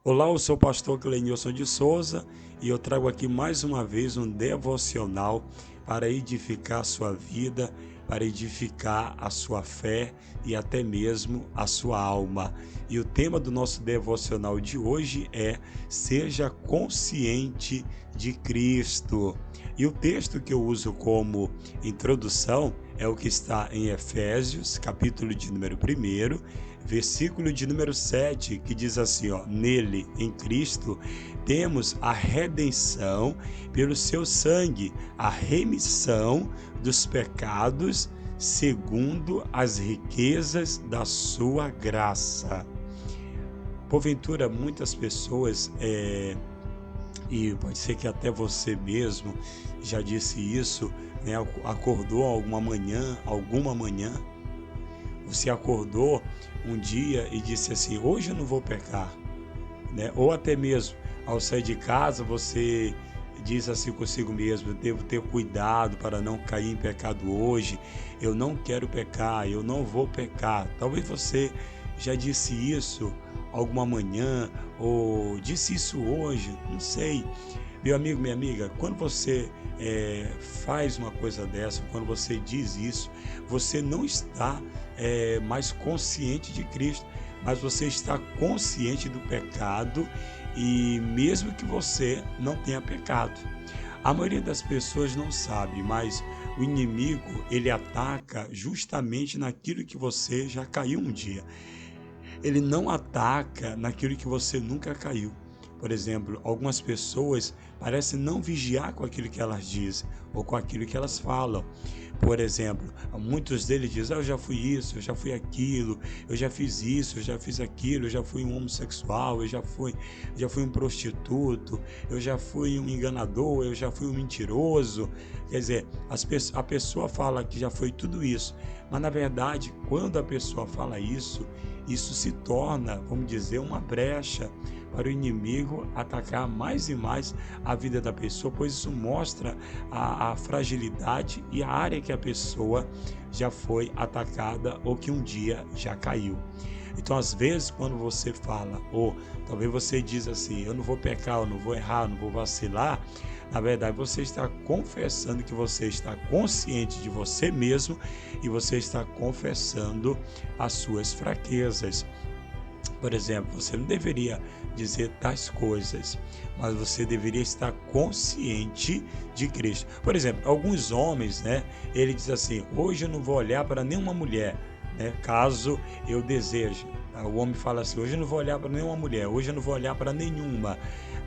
Olá, eu sou o pastor Clenilson de Souza e eu trago aqui mais uma vez um devocional para edificar a sua vida, para edificar a sua fé e até mesmo a sua alma. E o tema do nosso devocional de hoje é Seja consciente de Cristo. E o texto que eu uso como introdução é o que está em Efésios, capítulo de número 1, versículo de número 7, que diz assim, nele, em Cristo, temos a redenção pelo seu sangue, a remissão dos pecados, segundo as riquezas da sua graça. Porventura, muitas pessoas, e pode ser que até você mesmo já disse isso, né? Acordou alguma manhã, você acordou um dia e disse assim, hoje eu não vou pecar, né? Ou até mesmo ao sair de casa você diz assim consigo mesmo, eu devo ter cuidado para não cair em pecado hoje, eu não quero pecar, eu não vou pecar. Talvez você já disse isso alguma manhã ou disse isso hoje, não sei. Meu amigo, minha amiga, quando você faz uma coisa dessa, quando você diz isso, você não está mais consciente de Cristo, mas você está consciente do pecado e mesmo que você não tenha pecado. A maioria das pessoas não sabe, mas o inimigo, ele ataca justamente naquilo que você já caiu um dia. Ele não ataca naquilo que você nunca caiu. Por exemplo, algumas pessoas parecem não vigiar com aquilo que elas dizem ou com aquilo que elas falam. Por exemplo, muitos deles dizem, eu já fui isso, eu já fui aquilo, eu já fiz isso, eu já fiz aquilo, eu já fui um homossexual, eu já fui um prostituto, eu já fui um enganador, eu já fui um mentiroso. Quer dizer, a pessoa fala que já foi tudo isso, mas na verdade, quando a pessoa fala isso, isso se torna, vamos dizer, uma brecha para o inimigo atacar mais e mais a vida da pessoa, pois isso mostra a fragilidade e a área que a pessoa já foi atacada ou que um dia já caiu. Então, às vezes, quando você fala, ou talvez você diz assim, eu não vou pecar, eu não vou errar, eu não vou vacilar, na verdade, você está confessando que você está consciente de você mesmo e você está confessando as suas fraquezas. Por exemplo, você não deveria dizer tais coisas, mas você deveria estar consciente de Cristo. Por exemplo, alguns homens, né? Ele diz assim: hoje eu não vou olhar para nenhuma mulher, né? Caso eu deseje. O homem fala assim: hoje eu não vou olhar para nenhuma mulher, hoje eu não vou olhar para nenhuma.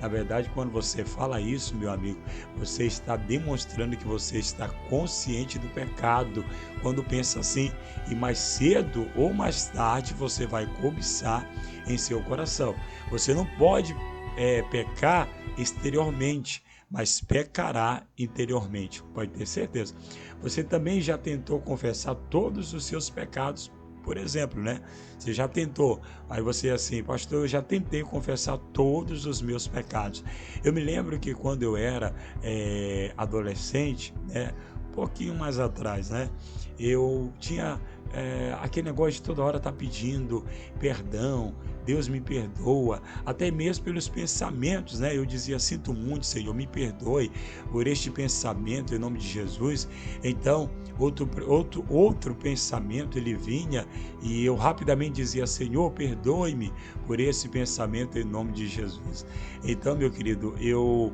Na verdade, quando você fala isso, meu amigo, você está demonstrando que você está consciente do pecado. Quando pensa assim, e mais cedo ou mais tarde você vai cobiçar em seu coração. Você não pode pecar exteriormente, mas pecará interiormente, pode ter certeza. Você também já tentou confessar todos os seus pecados, por exemplo, né? Você já tentou, aí você assim, pastor, eu já tentei confessar todos os meus pecados. Eu me lembro que quando eu era adolescente, né? Um pouquinho mais atrás, né? Eu tinha aquele negócio de toda hora estar pedindo perdão, Deus me perdoa, até mesmo pelos pensamentos, né? Eu dizia, sinto muito, Senhor, me perdoe por este pensamento em nome de Jesus. Então, outro pensamento ele vinha e eu rapidamente dizia, Senhor, perdoe-me por esse pensamento em nome de Jesus. Então, meu querido, eu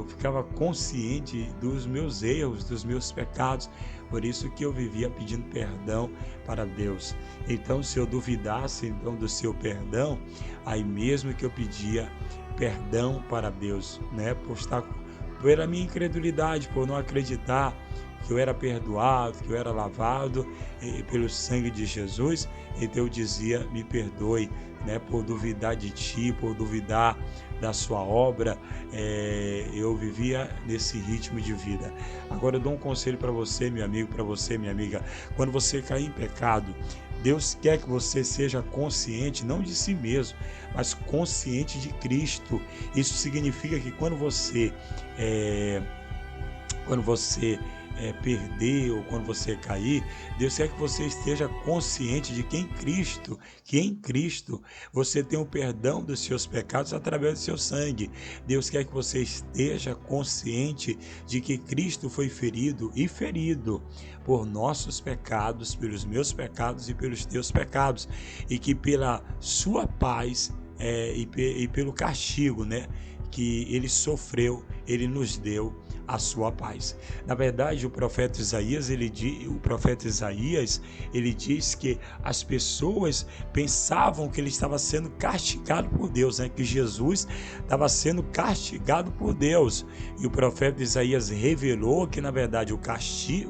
ficava consciente dos meus erros, dos meus pecados, por isso que eu vivia pedindo perdão para Deus. Então, se eu duvidasse então do seu perdão, aí mesmo que eu pedia perdão para Deus, né, pela minha incredulidade, por não acreditar que eu era perdoado, que eu era lavado pelo sangue de Jesus, então eu dizia, me perdoe, né, por duvidar de ti, por duvidar da sua obra, eu vivia nesse ritmo de vida. Agora eu dou um conselho para você, meu amigo, para você, minha amiga, quando você cair em pecado, Deus quer que você seja consciente, não de si mesmo, mas consciente de Cristo. Isso significa que quando você perder ou quando você cair, Deus quer que você esteja consciente de que em Cristo você tem o perdão dos seus pecados através do seu sangue. Deus quer que você esteja consciente de que Cristo foi ferido por nossos pecados, pelos meus pecados e pelos teus pecados, e que pela sua paz e pelo castigo, né, que ele sofreu, ele nos deu a sua paz. Na verdade, o profeta Isaías, ele diz que as pessoas pensavam que ele estava sendo castigado por Deus, né? Que Jesus estava sendo castigado por Deus. E o profeta Isaías revelou que, na verdade, o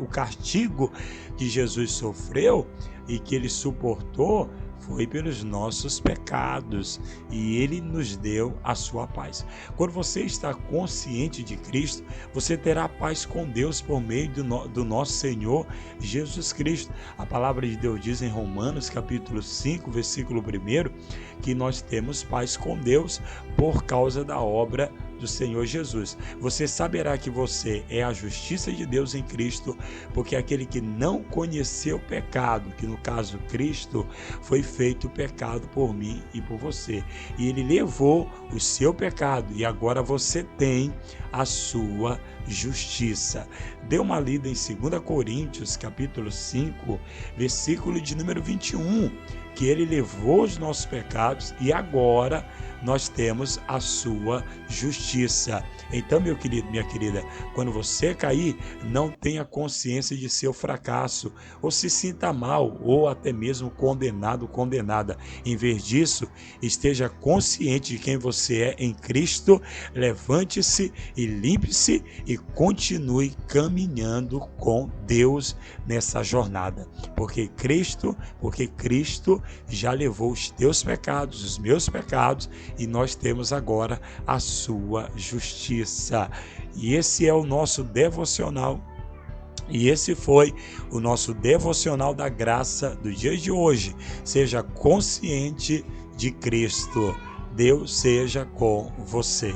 castigo que Jesus sofreu e que ele suportou foi pelos nossos pecados, e ele nos deu a sua paz. Quando você está consciente de Cristo, você terá paz com Deus por meio do nosso Senhor Jesus Cristo. A palavra de Deus diz em Romanos capítulo 5, versículo 1, que nós temos paz com Deus por causa da obra do Senhor Jesus. Você saberá que você é a justiça de Deus em Cristo, porque aquele que não conheceu o pecado, que no caso Cristo, foi feito pecado por mim e por você. E ele levou o seu pecado e agora você tem a sua justiça. Dê uma lida em 2 Coríntios, capítulo 5, versículo de número 21, que ele levou os nossos pecados e agora nós temos a sua justiça. Então, meu querido, minha querida, quando você cair, não tenha consciência de seu fracasso, ou se sinta mal, ou até mesmo condenado, condenada. Em vez disso, esteja consciente de quem você é em Cristo, levante-se e limpe-se e continue caminhando com Deus nessa jornada. Porque Cristo já levou os teus pecados, os meus pecados, e nós temos agora a sua justiça. E esse é o nosso devocional. E esse foi o nosso devocional da graça do dia de hoje. Seja consciente de Cristo. Deus seja com você.